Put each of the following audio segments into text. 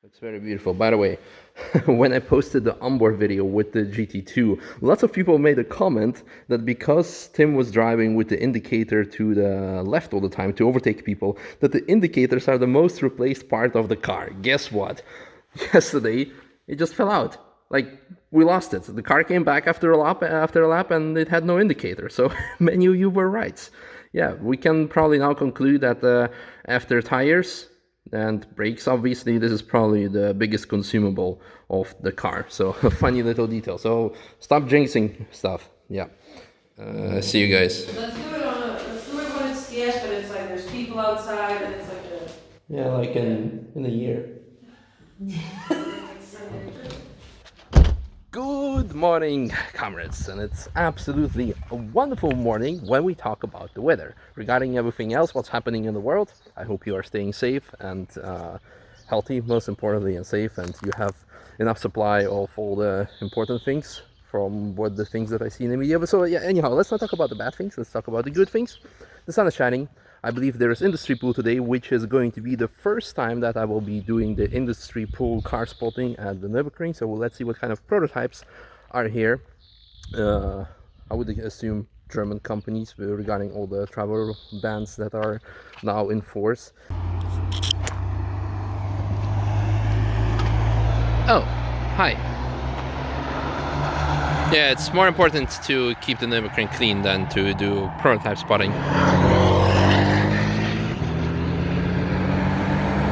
It's very beautiful. By the way, when I posted the onboard video with the GT2, lots of people made a comment that because Tim was driving with the indicator to the left all the time to overtake people, that the indicators are the most replaced part of the car. Guess what? Yesterday, it just fell out. Like, we lost it. The car came back after a lap, and it had no indicator. So, Menu, you were right. Yeah, we can probably now conclude that after tires and brakes, obviously, this is probably the biggest consumable of the car. So a funny little detail. So stop jinxing stuff. Yeah. See you guys. Let's do it when it's yes, but it's like there's people outside and it's like Yeah, like in a year. Good morning, comrades, and it's absolutely a wonderful morning when we talk about the weather. Regarding everything else, what's happening in the world, I hope you are staying safe and healthy, most importantly, and safe, and you have enough supply of all the important things from what the things that I see in the media. But so yeah, anyhow, let's not talk about the bad things, let's talk about the good things. The sun is shining. I believe there is industry pool today, which is going to be the first time that I will be doing the industry pool car spotting at the Nürburgring. So let's see what kind of prototypes are here. I would assume German companies regarding all the travel bans that are now in force. Oh, hi. Yeah, it's more important to keep the Nürburgring clean than to do prototype spotting.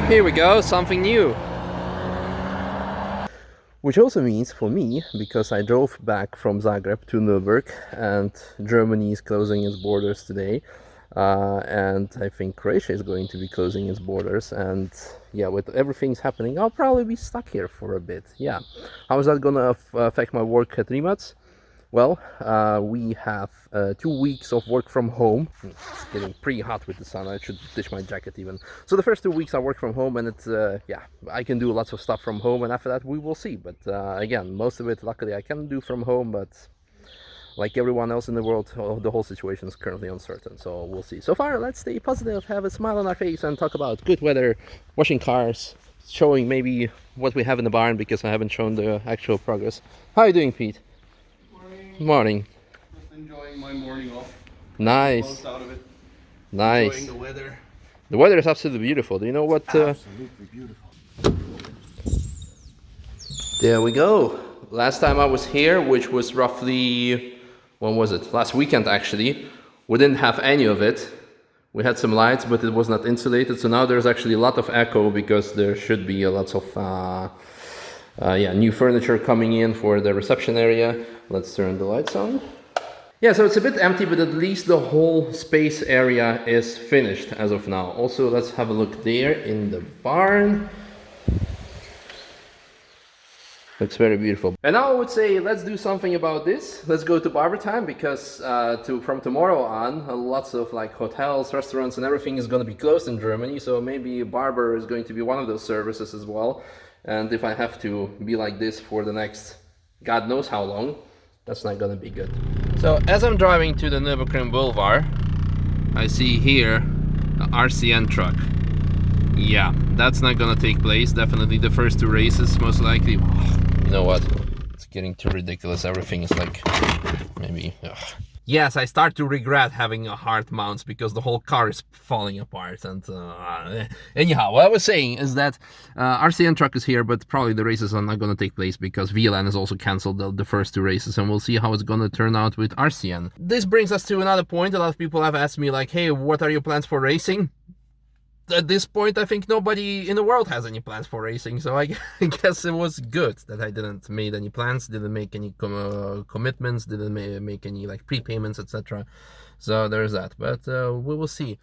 Here we go, something new. Which also means for me, because I drove back from Zagreb to Nürburg and Germany is closing its borders today, and I think Croatia is going to be closing its borders, and yeah, with everything's happening, I'll probably be stuck here for a bit. Yeah, how is that gonna affect my work at Rimac? Well, we have 2 weeks of work from home. It's getting pretty hot with the sun. I should ditch my jacket even. So the first 2 weeks I work from home, and it's yeah, I can do lots of stuff from home, and after that we will see. But again, most of it luckily I can do from home, but like everyone else in the world, the whole situation is currently uncertain, so we'll see. So far, let's stay positive, have a smile on our face, and talk about good weather, washing cars, showing maybe what we have in the barn, because I haven't shown the actual progress. How are you doing, Pete? Morning. Just enjoying my morning off. Nice. Most out of it. Nice. Enjoying the weather. The weather is absolutely beautiful. Do you know what? Absolutely beautiful. There we go. Last time I was here, which was roughly, when was it? Last weekend actually. We didn't have any of it. We had some lights, but it was not insulated. So now there's actually a lot of echo because there should be a lot of yeah, new furniture coming in for the reception area. Let's turn the lights on. Yeah, so it's a bit empty, but at least the whole space area is finished as of now. Also, let's have a look there in the barn. Looks very beautiful. And now I would say let's do something about this. Let's go to barber time, because from tomorrow on, lots of like hotels, restaurants, and everything is going to be closed in Germany. So maybe a barber is going to be one of those services as well. And if I have to be like this for the next God knows how long, that's not gonna be good. So as I'm driving to the Nürburgring Boulevard, I see here the RCN truck. Yeah, that's not gonna take place. Definitely the first 2 races, most likely. You know what? It's getting too ridiculous. Everything is like maybe. Ugh. Yes, I start to regret having a hard mount because the whole car is falling apart. And anyhow, what I was saying is that RCN truck is here, but probably the races are not going to take place because VLN has also canceled the first 2 races, and we'll see how it's going to turn out with RCN. This brings us to another point. A lot of people have asked me like, hey, what are your plans for racing? At this point, I think nobody in the world has any plans for racing, so I guess it was good that I didn't make any plans, didn't make any commitments, didn't make any like prepayments, etc. So there's that, but we will see.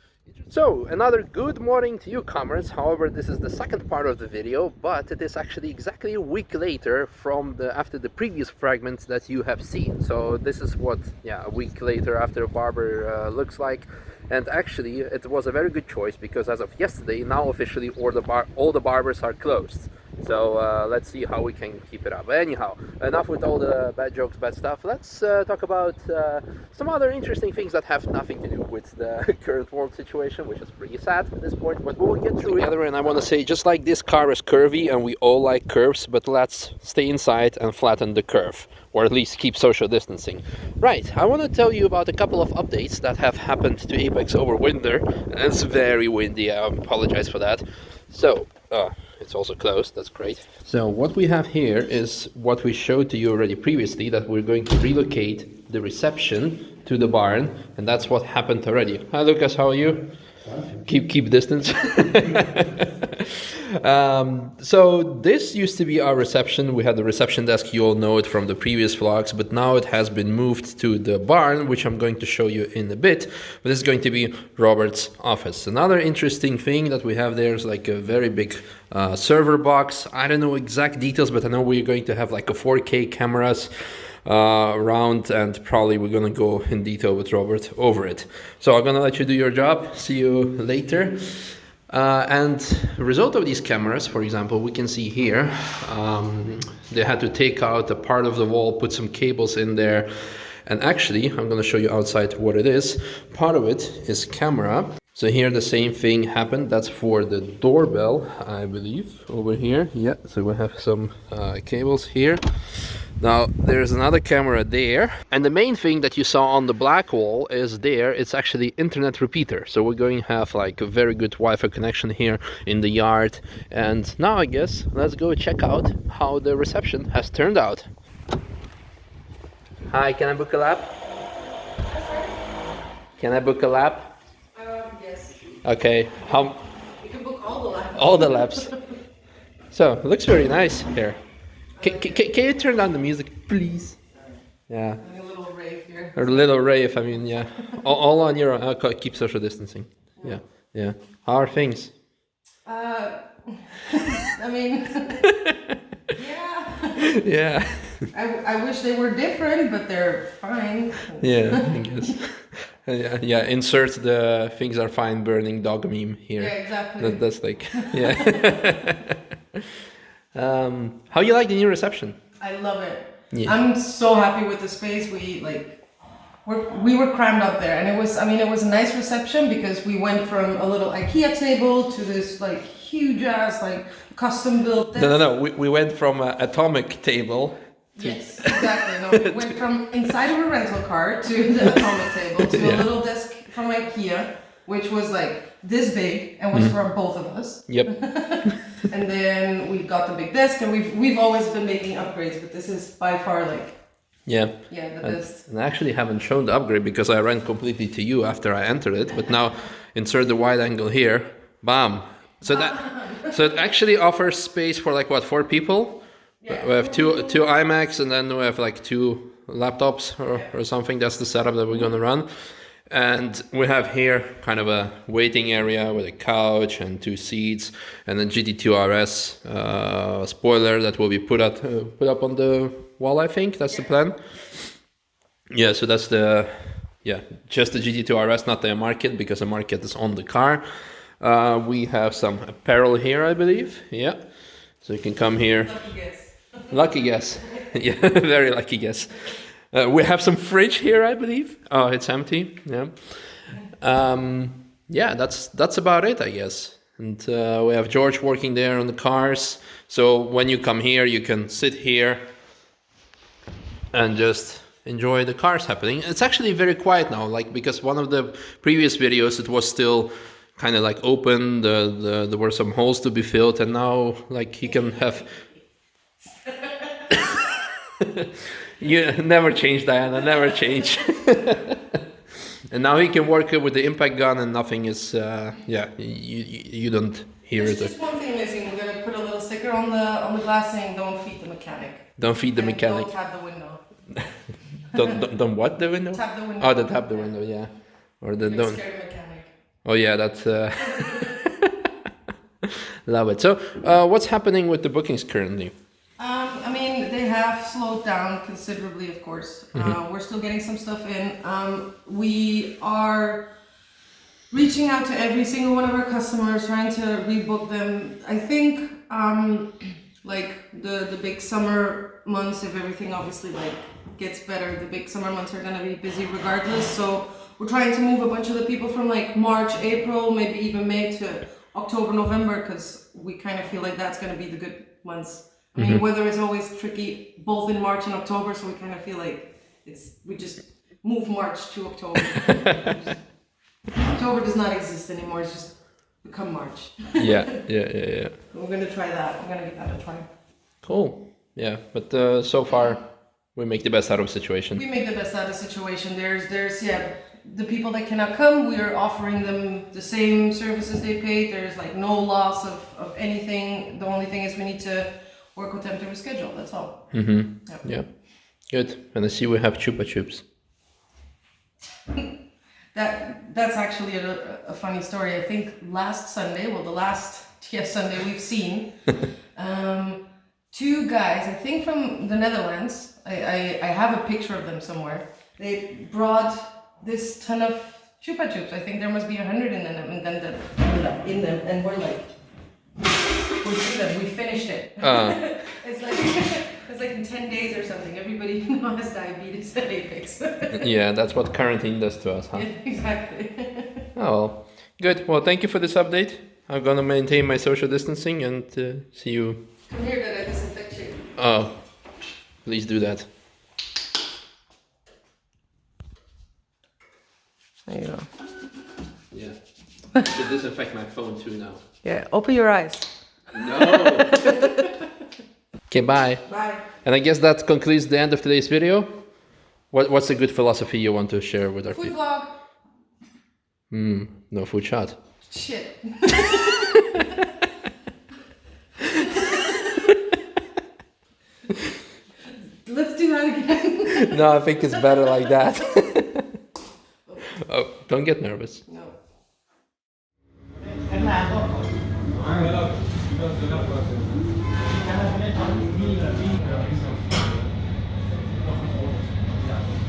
So another good morning to you, comrades. However, this is the second part of the video, but it is actually exactly a week later from after the previous fragments that you have seen. So this is what, yeah, a week later after barber looks like. And actually, it was a very good choice, because as of yesterday, now officially all the barbers are closed. So let's see how we can keep it up. Anyhow, enough with all the bad jokes, bad stuff. Let's talk about some other interesting things that have nothing to do with the current world situation, which is pretty sad at this point, but we'll get through together. And I want to say, just like this car is curvy and we all like curves, but let's stay inside and flatten the curve, or at least keep social distancing. Right, I want to tell you about a couple of updates that have happened to Apex over winter. It's very windy, I apologize for that. So, it's also closed, that's great. So what we have here is what we showed to you already previously, that we're going to relocate the reception to the barn, and that's what happened already. Hi Lucas, how are you? Keep distance. So this used to be our reception. We had the reception desk, you all know it from the previous vlogs, but now it has been moved to the barn, which I'm going to show you in a bit. But this is going to be Robert's office. Another interesting thing that we have there is like a very big server box. I don't know exact details, but I know we're going to have like a 4K cameras around, and probably we're gonna go in detail with Robert over it. So I'm gonna let you do your job. See you later. And the result of these cameras, for example, we can see here, they had to take out a part of the wall, put some cables in there, and actually I'm gonna show you outside what it is. Part of it is camera. So here the same thing happened. That's for the doorbell, I believe, over here. Yeah, so we have some cables here. Now there's another camera there, and the main thing that you saw on the black wall is there. It's actually internet repeater, so we're going to have like a very good Wi-Fi connection here in the yard. And now I guess let's go check out how the reception has turned out. Hi, can I book a lap? Can I book a lap? Yes. Okay, how? You can book all the laps. All the laps. So it looks very nice here. Can you turn down the music, please? Yeah. A little rave here. A little rave, I mean, yeah. all on your own. Keep social distancing. Yeah, yeah. How are things? I mean, yeah. Yeah. I wish they were different, but they're fine. Yeah, I guess. Yeah, insert the things are fine burning dog meme here. Yeah, exactly. That's like, yeah. How you like the new reception? I love it. Yeah. I'm so happy with the space. We were crammed up there, and it was a nice reception because we went from a little IKEA table to this like huge ass like custom built desk. No. We went from an atomic table. Yes, exactly. No, we went from inside of a rental car to the atomic table to a little desk from IKEA, which was like this big and was for both of us. Yep. And then we got the big desk, and we've always been making upgrades, but this is by far like the best. And I actually haven't shown the upgrade because I ran completely to you after I entered it, but now insert the wide angle here, bam. So it actually offers space for like what, 4 people? Yeah. We have two iMacs, and then we have like 2 laptops or something. That's the setup that we're gonna run. And we have here kind of a waiting area with a couch and 2 seats, and then GT2RS spoiler that will be put up on the wall. I think that's the plan. Yeah, so that's just the GT2RS, not the market, because the market is on the car. We have some apparel here, I believe. Yeah, so you can come here. Lucky guess. Lucky guess. Yeah, very lucky guess. We have some fridge here, I believe. Oh, it's empty. Yeah. Yeah, that's about it, I guess. And we have George working there on the cars. So when you come here, you can sit here and just enjoy the cars happening. It's actually very quiet now, like, because one of the previous videos, it was still kind of like open. There were some holes to be filled, and now like he can have. You never change, Diana, never change. And now he can work with the impact gun, and nothing is, you don't hear There's it. just one thing missing. We're gonna put a little sticker on the glass saying "Don't feed the mechanic." Don't feed the And mechanic. Don't tap the window. Don't what, the window? Tap the window. Oh, tap the window, yeah. Or the don't. Scare the mechanic. Oh yeah, that's. Love it. So, what's happening with the bookings currently? I mean, they have slowed down considerably, of course. We're still getting some stuff in. We are reaching out to every single one of our customers, trying to rebook them. I think like the big summer months, if everything obviously like gets better, the big summer months are gonna be busy regardless. So we're trying to move a bunch of the people from like March, April, maybe even May to October, November, because we kind of feel like that's gonna be the good months. I mean, weather is always tricky, both in March and October, so we kind of feel like we just move March to October. October does not exist anymore, it's just become March. Yeah. We're gonna try that. I'm gonna give that a try. Cool. Yeah, but so far we make the best out of the situation. We make the best out of the situation. There's the people that cannot come, we are offering them the same services they paid. There's like no loss of anything. The only thing is we need to work with them to reschedule, that's all. Yeah. Good. And I see we have Chupa Chups. That's actually a funny story. I think last Sunday, the last Sunday we've seen, two guys, I think from the Netherlands, I have a picture of them somewhere. They brought this ton of Chupa Chups. I think there must be 100 in them, and then and we're like, we see them, we finished it. It's like in 10 days or something. Everybody now has diabetes at Apex. Yeah, that's what quarantine does to us, huh? Yeah, exactly. Oh, well. Good. Well, thank you for this update. I'm gonna maintain my social distancing and see you. Come here that I disinfect you. Oh, please do that. There you go. Yeah. I should disinfect my phone too now. Yeah, open your eyes. No! Okay, bye. Bye. And I guess that concludes the end of today's video. What's a good philosophy you want to share with our Food people? vlog. No food shot. Shit. Let's do that again. No, I think it's better like that. Oh, don't get nervous.